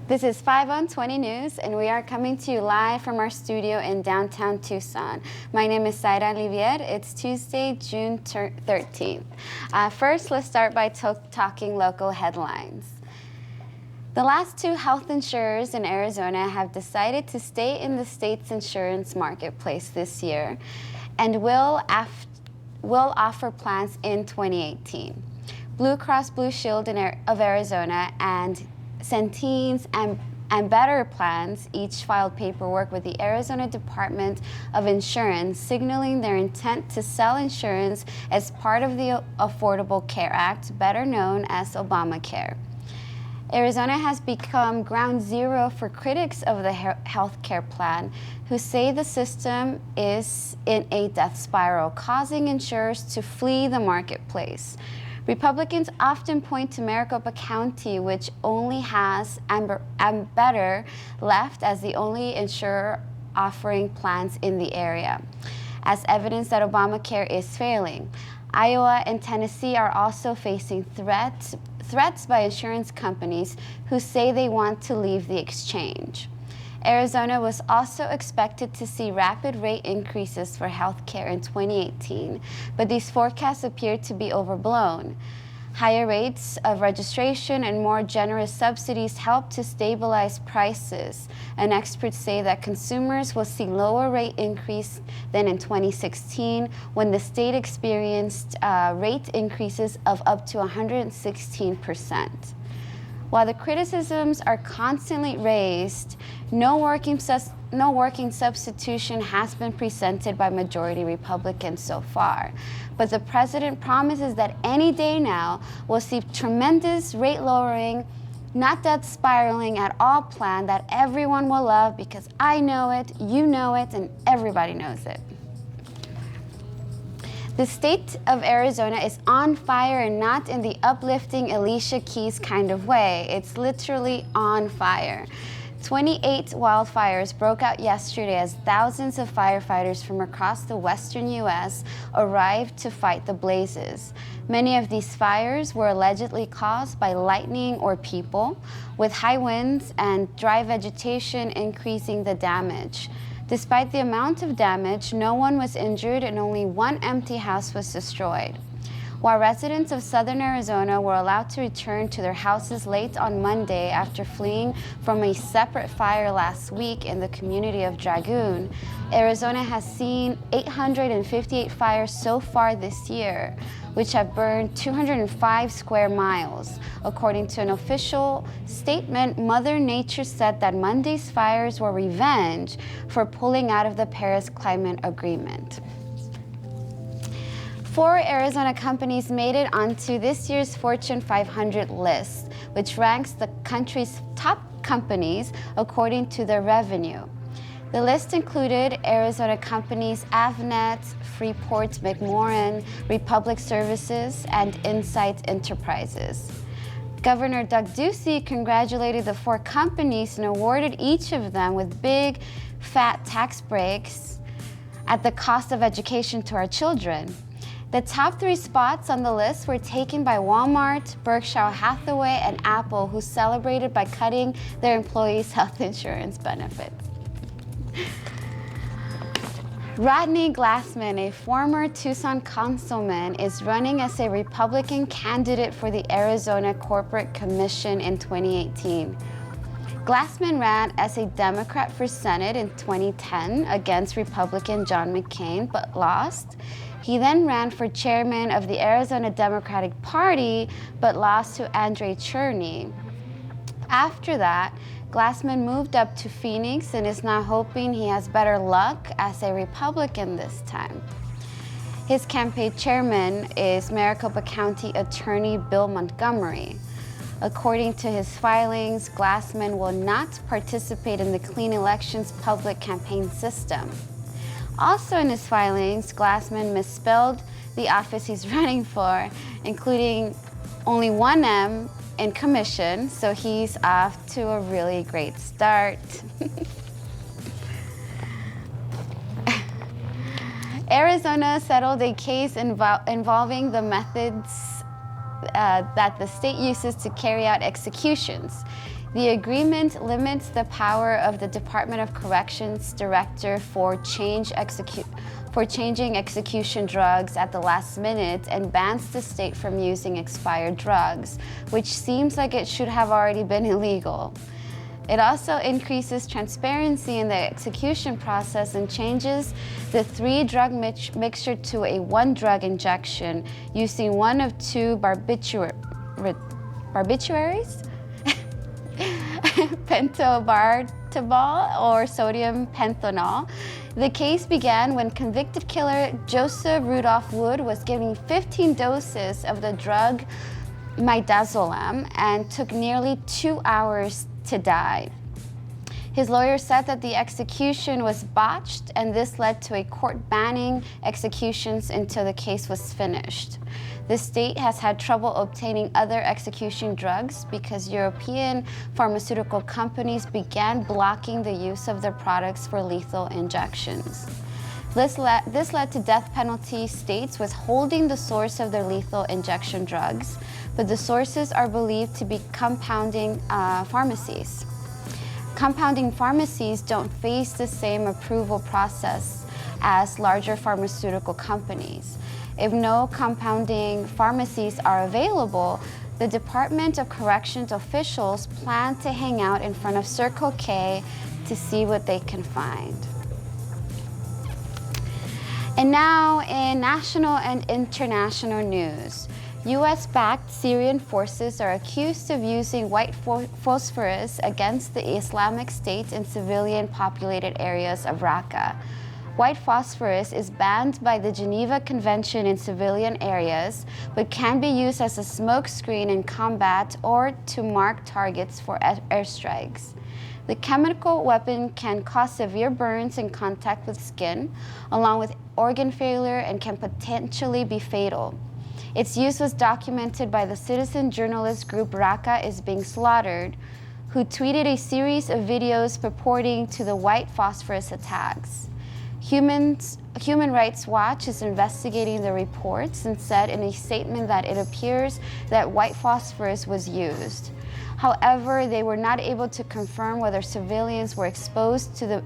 This is 5 on 20 News, and we are coming to you live from our studio in downtown Tucson. My name is Zaira Livier. It's Tuesday, June 13th. First, let's start by talking local headlines. The last two health insurers in Arizona have decided to stay in the state's insurance marketplace this year and will offer plans in 2018. Blue Cross Blue Shield of Arizona and Centene's and Better Plans each filed paperwork with the Arizona Department of Insurance signaling their intent to sell insurance as part of the Affordable Care Act, better known as Obamacare. Arizona has become ground zero for critics of the health care plan who say the system is in a death spiral, causing insurers to flee the marketplace. Republicans often point to Maricopa County, which only has Better left as the only insurer offering plans in the area, as evidence that Obamacare is failing. Iowa and Tennessee are also facing threats by insurance companies who say they want to leave the exchange. Arizona was also expected to see rapid rate increases for health care in 2018, but these forecasts appear to be overblown. Higher rates of registration and more generous subsidies help to stabilize prices, and experts say that consumers will see lower rate increase than in 2016 when the state experienced rate increases of up to 116%. While the criticisms are constantly raised, no working substitution has been presented by majority Republicans so far. But the president promises that any day now we'll see tremendous rate lowering, not death spiraling at all plan that everyone will love because I know it, you know it, and everybody knows it. The state of Arizona is on fire, and not in the uplifting Alicia Keys kind of way. It's literally on fire. 28 wildfires broke out yesterday as thousands of firefighters from across the western U.S. arrived to fight the blazes. Many of these fires were allegedly caused by lightning or people, with high winds and dry vegetation increasing the damage. Despite the amount of damage, no one was injured and only one empty house was destroyed. While residents of southern Arizona were allowed to return to their houses late on Monday after fleeing from a separate fire last week in the community of Dragoon, Arizona has seen 858 fires so far this year, which have burned 205 square miles. According to an official statement, Mother Nature said that Monday's fires were revenge for pulling out of the Paris Climate Agreement. 4 Arizona companies made it onto this year's Fortune 500 list, which ranks the country's top companies according to their revenue. The list included Arizona companies Avnet, Freeport-McMoRan, Republic Services, and Insight Enterprises. Governor Doug Ducey congratulated the 4 companies and awarded each of them with big, fat tax breaks at the cost of education to our children. The top 3 spots on the list were taken by Walmart, Berkshire Hathaway, and Apple, who celebrated by cutting their employees' health insurance benefits. Rodney Glassman, a former Tucson councilman, is running as a Republican candidate for the Arizona Corporate Commission in 2018. Glassman ran as a Democrat for Senate in 2010 against Republican John McCain, but lost. He then ran for chairman of the Arizona Democratic Party, but lost to Andre Cherney. After that, Glassman moved up to Phoenix and is now hoping he has better luck as a Republican this time. His campaign chairman is Maricopa County Attorney Bill Montgomery. According to his filings, Glassman will not participate in the Clean Elections public campaign system. Also in his filings, Glassman misspelled the office he's running for, including only one M in commission, so he's off to a really great start. Arizona settled a case involving the methods that the state uses to carry out executions. The agreement limits the power of the Department of Corrections Director for changing execution drugs at the last minute and bans the state from using expired drugs, which seems like it should have already been illegal. It also increases transparency in the execution process and changes the 3-drug mixture to a 1-drug injection using one of 2 barbiturates? Pentobarbital or sodium pentanol. The case began when convicted killer Joseph Rudolph Wood was given 15 doses of the drug midazolam and took nearly 2 hours to die. His lawyer said that the execution was botched, and this led to a court banning executions until the case was finished. The state has had trouble obtaining other execution drugs because European pharmaceutical companies began blocking the use of their products for lethal injections. This led to death penalty states withholding the source of their lethal injection drugs, but the sources are believed to be compounding pharmacies. Compounding pharmacies don't face the same approval process as larger pharmaceutical companies. If no compounding pharmacies are available, the Department of Corrections officials plan to hang out in front of Circle K to see what they can find. And now in national and international news, US-backed Syrian forces are accused of using white phosphorus against the Islamic State in civilian-populated areas of Raqqa. White phosphorus is banned by the Geneva Convention in civilian areas, but can be used as a smokescreen in combat or to mark targets for airstrikes. The chemical weapon can cause severe burns in contact with skin, along with organ failure, and can potentially be fatal. Its use was documented by the citizen journalist group Raqqa is Being Slaughtered, who tweeted a series of videos purporting to the white phosphorus attacks. Human Rights Watch is investigating the reports and said in a statement that it appears that white phosphorus was used. However, they were not able to confirm whether civilians were exposed to the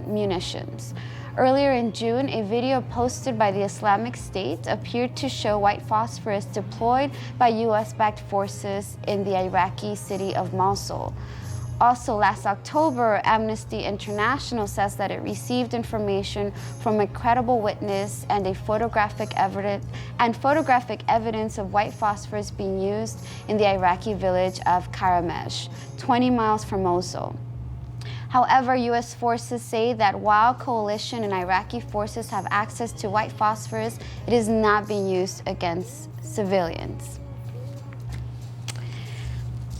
munitions. Earlier in June, a video posted by the Islamic State appeared to show white phosphorus deployed by US-backed forces in the Iraqi city of Mosul. Also, last October, Amnesty International says that it received information from a credible witness and photographic evidence of white phosphorus being used in the Iraqi village of Karamesh, 20 miles from Mosul. However, U.S. forces say that while coalition and Iraqi forces have access to white phosphorus, it is not being used against civilians.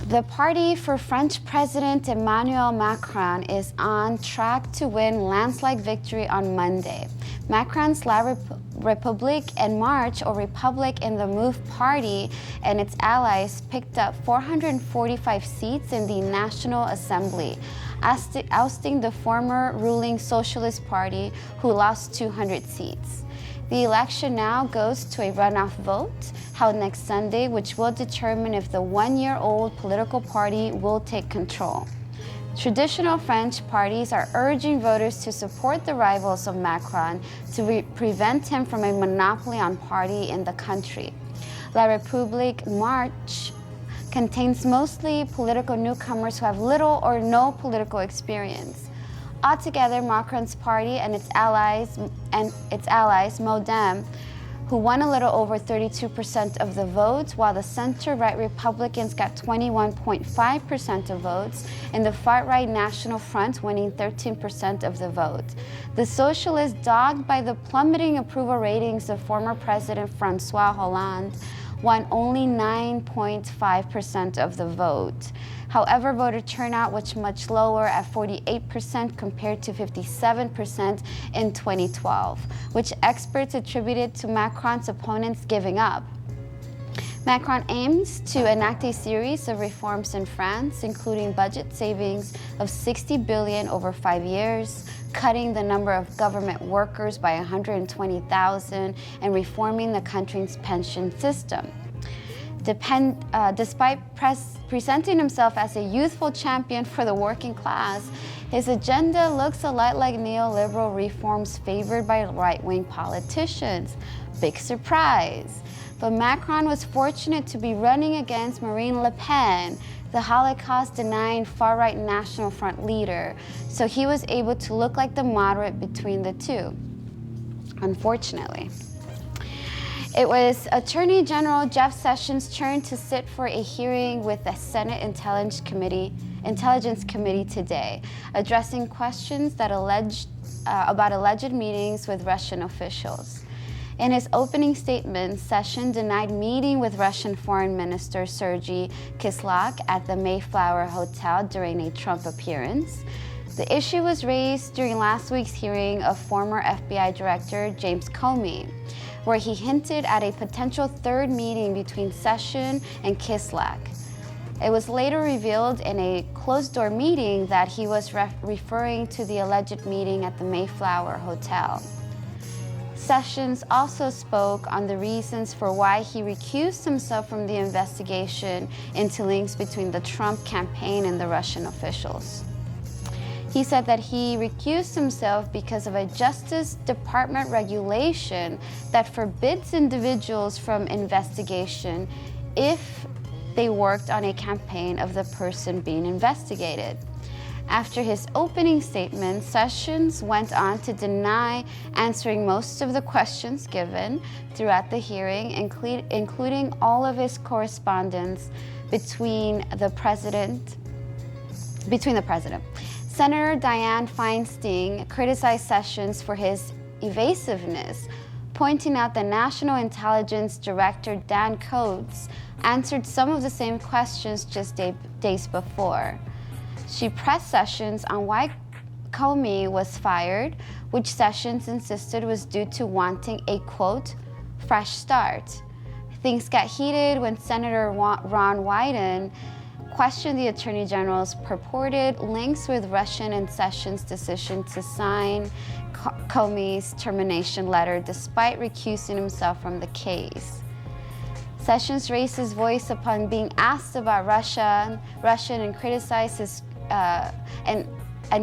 The party for French President Emmanuel Macron is on track to win landslide victory on Monday. Macron's La République en Marche, or Republic in the Move party, and its allies picked up 445 seats in the National Assembly, ousting the former ruling Socialist Party, who lost 200 seats. The election now goes to a runoff vote held next Sunday, which will determine if the one-year-old political party will take control. Traditional French parties are urging voters to support the rivals of Macron to prevent him from a monopoly on party in the country. La République en Marche contains mostly political newcomers who have little or no political experience. Altogether, Macron's party and its allies, Modem, who won a little over 32% of the votes, while the center-right Republicans got 21.5% of votes, and the far-right National Front winning 13% of the vote. The Socialists, dogged by the plummeting approval ratings of former President François Hollande, won only 9.5% of the vote. However, voter turnout was much lower at 48% compared to 57% in 2012, which experts attributed to Macron's opponents giving up. Macron aims to enact a series of reforms in France, including budget savings of 60 billion over 5 years, cutting the number of government workers by 120,000, and reforming the country's pension system. Despite presenting himself as a youthful champion for the working class, his agenda looks a lot like neoliberal reforms favored by right-wing politicians. Big surprise. But Macron was fortunate to be running against Marine Le Pen, the Holocaust-denying far-right National Front leader, so he was able to look like the moderate between the two, unfortunately. It was Attorney General Jeff Sessions' turn to sit for a hearing with the Senate Intelligence Committee today, addressing questions that about alleged meetings with Russian officials. In his opening statement, Sessions denied meeting with Russian Foreign Minister Sergei Kislyak at the Mayflower Hotel during a Trump appearance. The issue was raised during last week's hearing of former FBI Director James Comey, where he hinted at a potential third meeting between Sessions and Kislyak. It was later revealed in a closed-door meeting that he was referring to the alleged meeting at the Mayflower Hotel. Sessions also spoke on the reasons for why he recused himself from the investigation into links between the Trump campaign and the Russian officials. He said that he recused himself because of a Justice Department regulation that forbids individuals from investigation if they worked on a campaign of the person being investigated. After his opening statement, Sessions went on to deny answering most of the questions given throughout the hearing, including all of his correspondence between the president. Senator Dianne Feinstein criticized Sessions for his evasiveness, pointing out that National Intelligence Director Dan Coats answered some of the same questions just days before. She pressed Sessions on why Comey was fired, which Sessions insisted was due to wanting a, quote, fresh start. Things got heated when Senator Ron Wyden questioned the Attorney General's purported links with Russian and Sessions' decision to sign Comey's termination letter despite recusing himself from the case. Sessions raised his voice upon being asked about Russian and criticized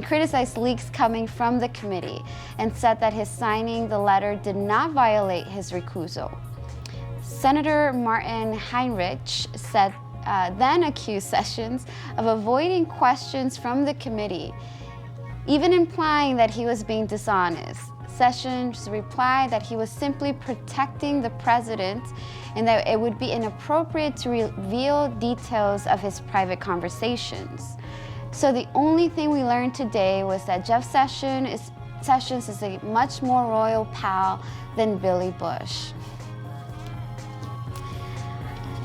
criticized leaks coming from the committee and said that his signing the letter did not violate his recusal. Senator Martin Heinrich then accused Sessions of avoiding questions from the committee, even implying that he was being dishonest. Sessions replied that he was simply protecting the president and that it would be inappropriate to reveal details of his private conversations. So the only thing we learned today was that Jeff Sessions is a much more royal pal than Billy Bush.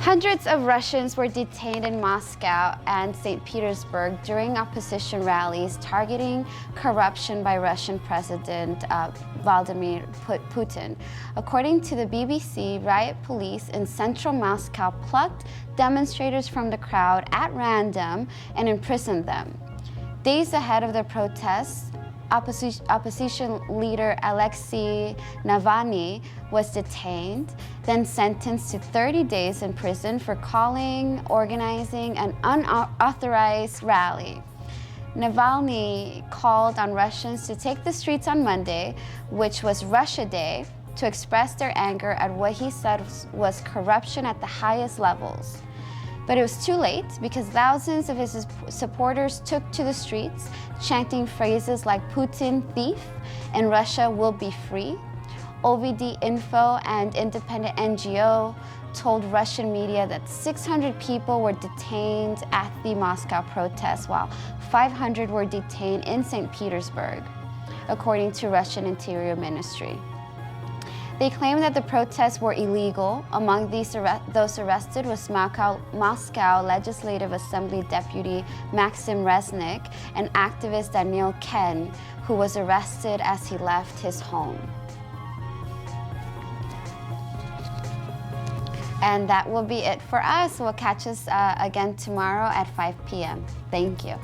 Hundreds of Russians were detained in Moscow and St. Petersburg during opposition rallies targeting corruption by Russian President Vladimir Putin. According to the BBC, riot police in central Moscow plucked demonstrators from the crowd at random and imprisoned them. Days ahead of the protests, opposition leader Alexei Navalny was detained, then sentenced to 30 days in prison for organizing an unauthorized rally. Navalny called on Russians to take the streets on Monday, which was Russia Day, to express their anger at what he said was corruption at the highest levels. But it was too late because thousands of his supporters took to the streets, chanting phrases like Putin thief and Russia will be free. OVD Info and independent NGO told Russian media that 600 people were detained at the Moscow protests, while 500 were detained in St. Petersburg, according to Russian Interior Ministry. They claimed that the protests were illegal. Among those arrested was Moscow Legislative Assembly Deputy Maxim Resnick and activist Daniel Ken, who was arrested as he left his home. And that will be it for us. We'll catch us again tomorrow at 5 p.m. Thank you.